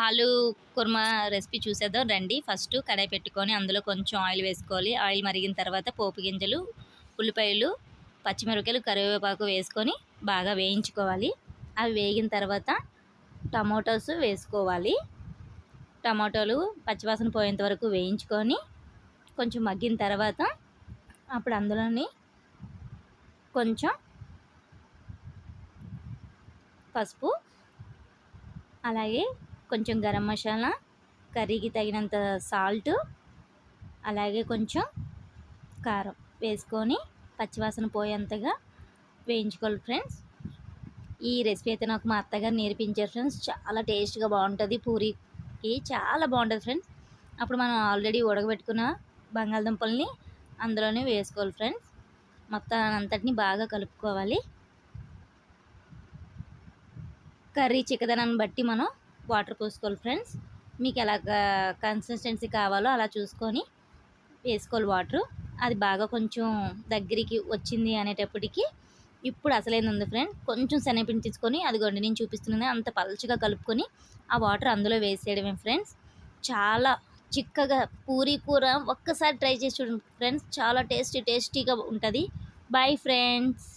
ఆలు కుర్మా రెసిపీ చూసేద్దాం రండి. ఫస్ట్ కడాయి పెట్టుకొని అందులో కొంచెం ఆయిల్ వేసుకోవాలి. ఆయిల్ మరిగిన తర్వాత పోపు గింజలు, ఉల్లిపాయలు, పచ్చిమిరపకాయలు, కరివేపాకు వేసుకొని బాగా వేయించుకోవాలి. అవి వేగిన తర్వాత టమోటాస్ వేసుకోవాలి. టమాటోలు పచ్చివాసన పోయేంత వరకు వేయించుకొని కొంచెం మగ్గిన తర్వాత అప్పుడు అందులోని కొంచెం పసుపు, అలాగే కొంచెం గరం మసాలా, కర్రీకి తగినంత సాల్ట్, అలాగే కొంచెం కారం వేసుకొని పచ్చివాసన పోయేంతగా వేయించుకోవాలి ఫ్రెండ్స్. ఈ రెసిపీ అయితే నాకు మా అత్తగారు నేర్పించారు ఫ్రెండ్స్. చాలా టేస్ట్గా బాగుంటుంది, పూరికి చాలా బాగుంటుంది ఫ్రెండ్స్. అప్పుడు మనం ఆల్రెడీ ఉడకబెట్టుకున్న బంగాళదుంపల్ని అందులోనే వేసుకోవాలి ఫ్రెండ్స్. మొత్తం అంతటిని బాగా కలుపుకోవాలి. కర్రీ చిక్కదనాన్ని బట్టి మనం వాటర్ పోసుకోవాలి ఫ్రెండ్స్. మీకు ఎలా కన్సిస్టెన్సీ కావాలో అలా చూసుకొని వేసుకోవాలి వాటర్. అది బాగా కొంచెం దగ్గరికి వచ్చింది అనేటప్పటికి ఇప్పుడు అసలైంది ఉంది ఫ్రెండ్. కొంచెం శనగపిండి తీసుకొని అదిగోండి నేను చూపిస్తున్నాను అంత పలుచగా కలుపుకొని ఆ వాటర్ అందులో వేసేయడమే ఫ్రెండ్స్. చాలా చిక్కగా పూరీ కూర ఒక్కసారి ట్రై చేసి చూడండి ఫ్రెండ్స్. చాలా టేస్టీగా ఉంటుంది. Boy friends.